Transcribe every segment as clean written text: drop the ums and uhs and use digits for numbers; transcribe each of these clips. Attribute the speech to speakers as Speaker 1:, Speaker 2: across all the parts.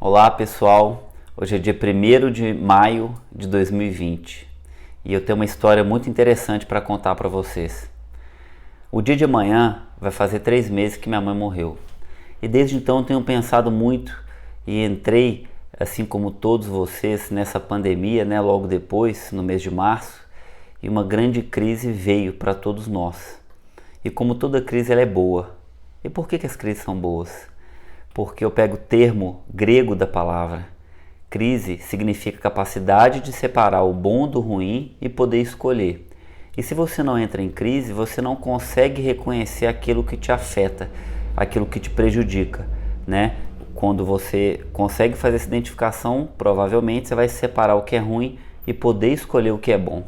Speaker 1: Olá pessoal, hoje é dia 1º de maio de 2020 e eu tenho uma história muito interessante para contar para vocês. O dia de amanhã vai fazer 3 meses que minha mãe morreu e desde então eu tenho pensado muito e entrei, assim como todos vocês, nessa pandemia, logo depois, no mês de março, e uma grande crise veio para todos nós. E como toda crise ela é boa. E por que as crises são boas? Porque eu pego o termo grego da palavra. Crise significa capacidade de separar o bom do ruim e poder escolher. E se você não entra em crise, você não consegue reconhecer aquilo que te afeta, aquilo que te prejudica, né? Quando você consegue fazer essa identificação, provavelmente você vai separar o que é ruim e poder escolher o que é bom.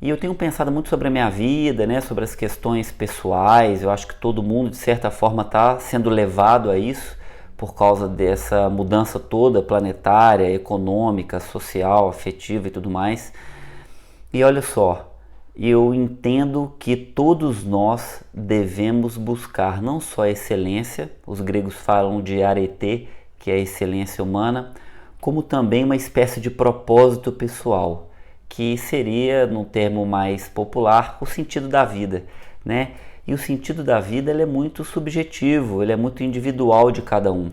Speaker 1: E eu tenho pensado muito sobre a minha vida, sobre as questões pessoais. Eu acho que todo mundo, de certa forma, está sendo levado a isso por causa dessa mudança toda planetária, econômica, social, afetiva e tudo mais. E olha só, eu entendo que todos nós devemos buscar não só a excelência, os gregos falam de arete, que é a excelência humana, como também uma espécie de propósito pessoal, que seria, no termo mais popular, o sentido da vida, né? E o sentido da vida ele é muito subjetivo, ele é muito individual de cada um.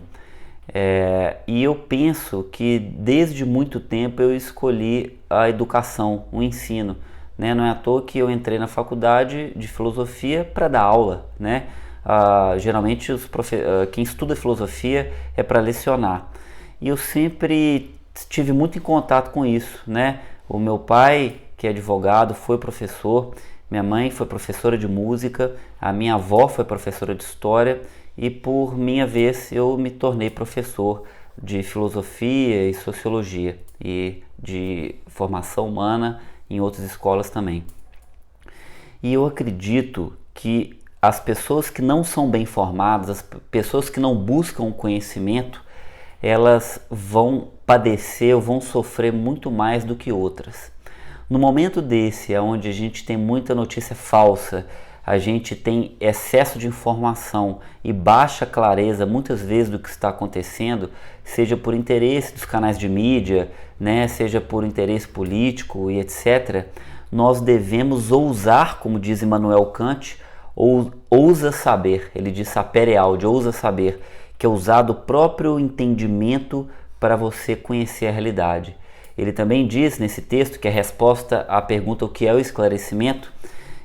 Speaker 1: E eu penso que desde muito tempo eu escolhi a educação, o ensino, né? Não é à toa que eu entrei na faculdade de filosofia para dar aula, né? Geralmente quem estuda filosofia é para lecionar. E eu sempre tive muito em contato com isso, né? O meu pai, que é advogado, foi professor, minha mãe foi professora de música, a minha avó foi professora de história e por minha vez eu me tornei professor de filosofia e sociologia e de formação humana em outras escolas também. E eu acredito que as pessoas que não são bem formadas, as pessoas que não buscam o conhecimento, elas vão padecer ou vão sofrer muito mais do que outras. No momento desse, onde a gente tem muita notícia falsa, a gente tem excesso de informação e baixa clareza muitas vezes do que está acontecendo, seja por interesse dos canais de mídia, seja por interesse político e etc., nós devemos ousar, como diz Immanuel Kant, ou ousa saber, ele diz sapere aude, ousa saber, que é usar do próprio entendimento para você conhecer a realidade. Ele também diz nesse texto que a resposta à pergunta o que é o esclarecimento,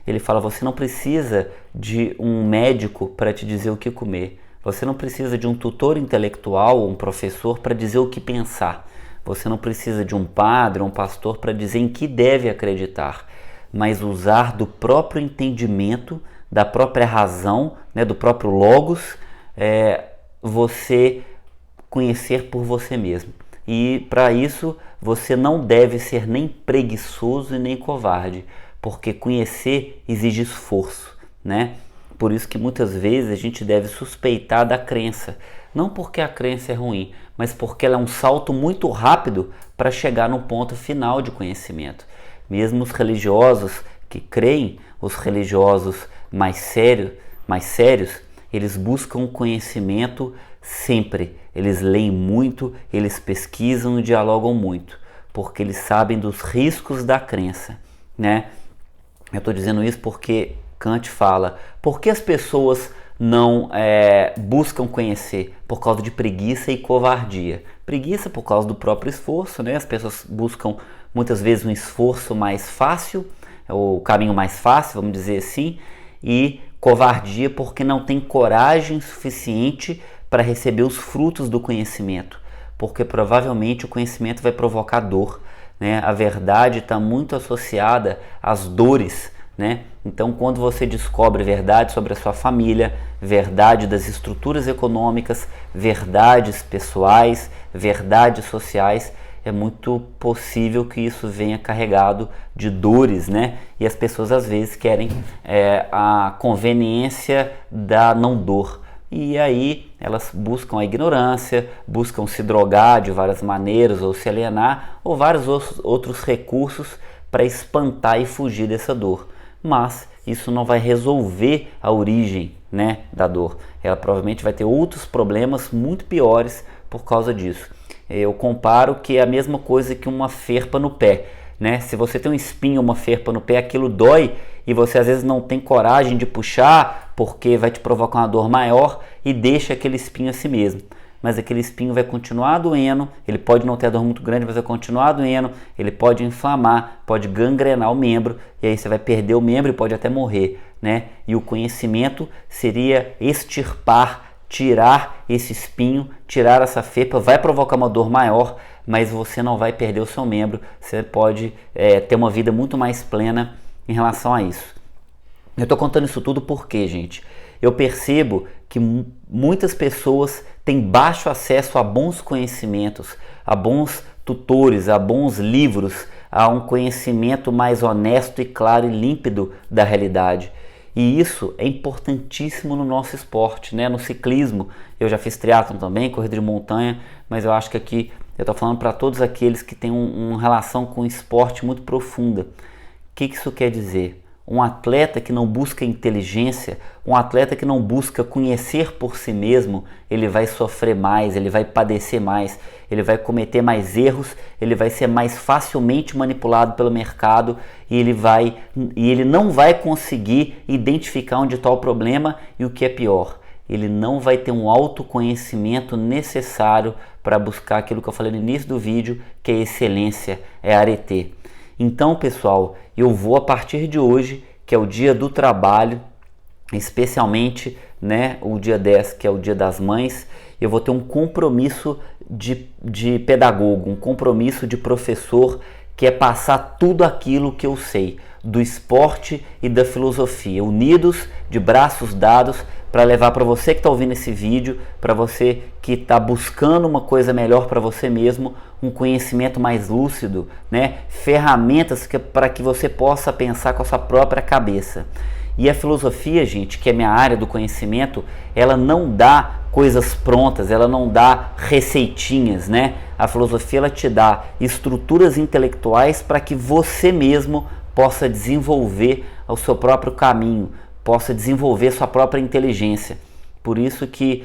Speaker 1: ele fala, você não precisa de um médico para te dizer o que comer, você não precisa de um tutor intelectual, um professor para dizer o que pensar, você não precisa de um padre ou um pastor para dizer em que deve acreditar, mas usar do próprio entendimento, da própria razão, do próprio logos, você conhecer por você mesmo. E para isso você não deve ser nem preguiçoso e nem covarde, porque conhecer exige esforço, Por isso que muitas vezes a gente deve suspeitar da crença, não porque a crença é ruim, mas porque ela é um salto muito rápido para chegar no ponto final de conhecimento. Mesmo os religiosos que creem, os religiosos mais sérios, eles buscam conhecimento sempre. Eles leem muito, eles pesquisam e dialogam muito, porque eles sabem dos riscos da crença, Eu estou dizendo isso porque Kant fala, por que as pessoas não buscam conhecer? Por causa de preguiça e covardia. Preguiça por causa do próprio esforço, As pessoas buscam muitas vezes um esforço mais fácil, o caminho mais fácil, vamos dizer assim, e covardia porque não tem coragem suficiente para receber os frutos do conhecimento, porque provavelmente o conhecimento vai provocar dor, A verdade está muito associada às dores, Então, quando você descobre verdade sobre a sua família, verdade das estruturas econômicas, verdades pessoais, verdades sociais, é muito possível que isso venha carregado de dores, E as pessoas às vezes querem a conveniência da não dor. E aí elas buscam a ignorância, buscam se drogar de várias maneiras ou se alienar, ou vários outros recursos para espantar e fugir dessa dor. Mas isso não vai resolver a origem, da dor. Ela provavelmente vai ter outros problemas muito piores por causa disso. Eu comparo que é a mesma coisa que uma ferpa no pé, né? Se você tem um espinho, uma ferpa no pé, aquilo dói e você às vezes não tem coragem de puxar porque vai te provocar uma dor maior e deixa aquele espinho a si mesmo. Mas aquele espinho vai continuar doendo, ele pode não ter a dor muito grande, mas vai continuar doendo, ele pode inflamar, pode gangrenar o membro, e aí você vai perder o membro e pode até morrer, né? E o conhecimento seria extirpar, tirar esse espinho, tirar essa ferpa, vai provocar uma dor maior, mas você não vai perder o seu membro, você pode ter uma vida muito mais plena em relação a isso. Eu estou contando isso tudo porque, gente, eu percebo que muitas pessoas têm baixo acesso a bons conhecimentos, a bons tutores, a bons livros, a um conhecimento mais honesto e claro e límpido da realidade. E isso é importantíssimo no nosso esporte, né? No ciclismo. Eu já fiz triatlon também, corrida de montanha, mas eu acho que aqui eu estou falando para todos aqueles que têm uma relação com o esporte muito profunda. O que isso quer dizer? Um atleta que não busca inteligência, um atleta que não busca conhecer por si mesmo, ele vai sofrer mais, ele vai padecer mais, ele vai cometer mais erros, ele vai ser mais facilmente manipulado pelo mercado e ele não vai conseguir identificar onde está o problema e o que é pior. Ele não vai ter um autoconhecimento necessário para buscar aquilo que eu falei no início do vídeo, que é excelência, é arete. Então, pessoal, eu vou a partir de hoje, que é o dia do trabalho, especialmente, né, o dia 10, que é o dia das mães, eu vou ter um compromisso de pedagogo, um compromisso de professor, que é passar tudo aquilo que eu sei do esporte e da filosofia, unidos, de braços dados, para levar para você que está ouvindo esse vídeo, para você que está buscando uma coisa melhor para você mesmo, um conhecimento mais lúcido, né? Ferramentas para que você possa pensar com a sua própria cabeça. E a filosofia, gente, que é minha área do conhecimento, ela não dá coisas prontas, ela não dá receitinhas, né? A filosofia, ela te dá estruturas intelectuais para que você mesmo possa desenvolver o seu próprio caminho, possa desenvolver sua própria inteligência. Por isso que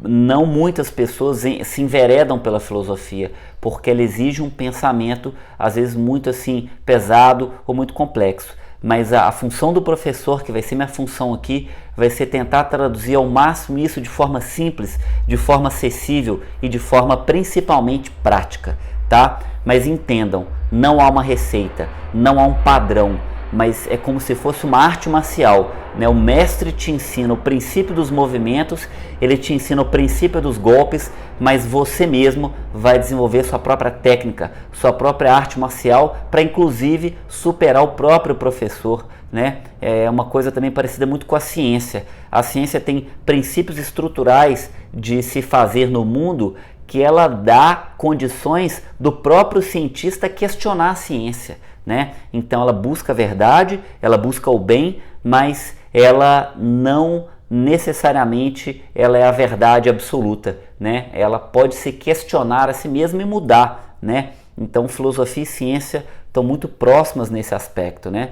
Speaker 1: não muitas pessoas se enveredam pela filosofia, porque ela exige um pensamento, às vezes muito assim, pesado ou muito complexo. Mas a função do professor, que vai ser minha função aqui, vai ser tentar traduzir ao máximo isso de forma simples, de forma acessível e de forma principalmente prática, tá? Mas entendam, não há uma receita, não há um padrão, mas é como se fosse uma arte marcial, né? O mestre te ensina o princípio dos movimentos, ele te ensina o princípio dos golpes, mas você mesmo vai desenvolver sua própria técnica, sua própria arte marcial, para inclusive superar o próprio professor, né? É uma coisa também parecida muito com a ciência. A ciência tem princípios estruturais de se fazer no mundo que ela dá condições do próprio cientista questionar a ciência, né? Então ela busca a verdade, ela busca o bem, mas ela não necessariamente ela é a verdade absoluta, né? Ela pode se questionar a si mesma e mudar, né? Então filosofia e ciência estão muito próximas nesse aspecto, né?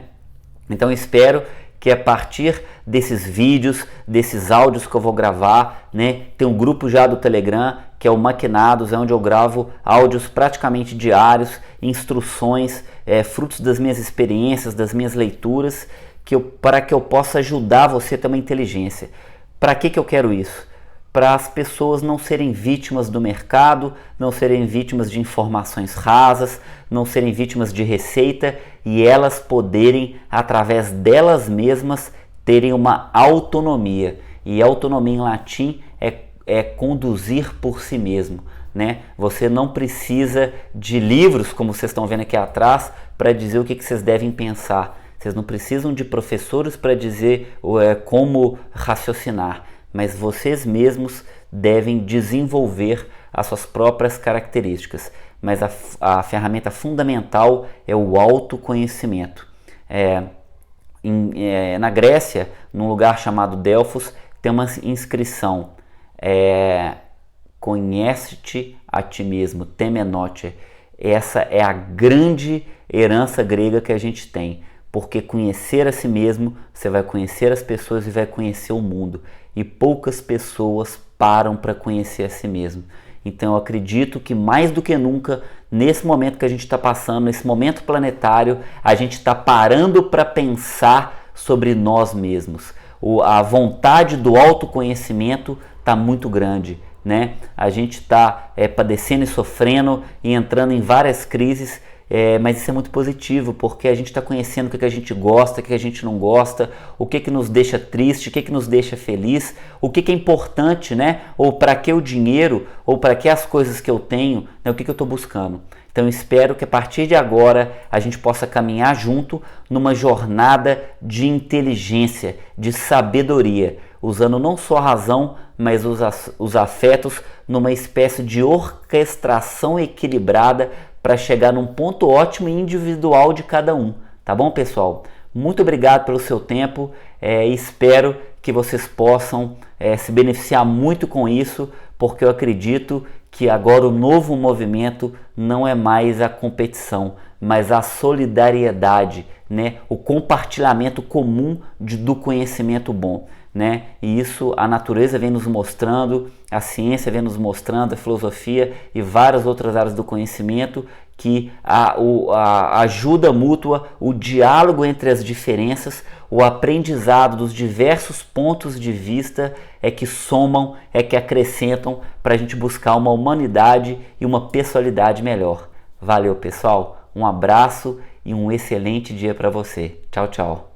Speaker 1: Então eu espero que a partir desses vídeos, desses áudios que eu vou gravar, né? Tem um grupo já do Telegram, que é o Maquinados, é onde eu gravo áudios praticamente diários, instruções, frutos das minhas experiências, das minhas leituras, para que eu possa ajudar você a ter uma inteligência. Para que eu quero isso? Para as pessoas não serem vítimas do mercado, não serem vítimas de informações rasas, não serem vítimas de receita e elas poderem, através delas mesmas, terem uma autonomia. E autonomia em latim é conduzir por si mesmo, né? Você não precisa de livros, como vocês estão vendo aqui atrás, para dizer o que vocês devem pensar. Vocês não precisam de professores para dizer como raciocinar, mas vocês mesmos devem desenvolver as suas próprias características. Mas a ferramenta fundamental é o autoconhecimento. Na Grécia, num lugar chamado Delfos, tem uma inscrição: conhece-te a ti mesmo, temenote. Essa é a grande herança grega que a gente tem, porque conhecer a si mesmo, você vai conhecer as pessoas e vai conhecer o mundo, e poucas pessoas param para conhecer a si mesmo. Então eu acredito que mais do que nunca, nesse momento que a gente está passando, nesse momento planetário, a gente está parando para pensar sobre nós mesmos. A vontade do autoconhecimento está muito grande, né? A gente está padecendo e sofrendo e entrando em várias crises, mas isso é muito positivo, porque a gente está conhecendo o que a gente gosta, o que a gente não gosta, o que nos deixa triste, o que nos deixa feliz, o que é importante, né? Ou para que o dinheiro, ou para que as coisas que eu tenho, né? O que eu estou buscando. Então eu espero que a partir de agora a gente possa caminhar junto numa jornada de inteligência, de sabedoria, usando não só a razão, mas os afetos numa espécie de orquestração equilibrada para chegar num ponto ótimo e individual de cada um. Tá bom, pessoal? Muito obrigado pelo seu tempo. Espero que vocês possam se beneficiar muito com isso, porque eu acredito que agora o novo movimento não é mais a competição, mas a solidariedade, né? O compartilhamento comum do conhecimento bom, né? E isso a natureza vem nos mostrando, a ciência vem nos mostrando, a filosofia e várias outras áreas do conhecimento, que a ajuda mútua, o diálogo entre as diferenças, o aprendizado dos diversos pontos de vista é que somam, é que acrescentam para a gente buscar uma humanidade e uma pessoalidade melhor. Valeu, pessoal, um abraço e um excelente dia para você. Tchau, tchau.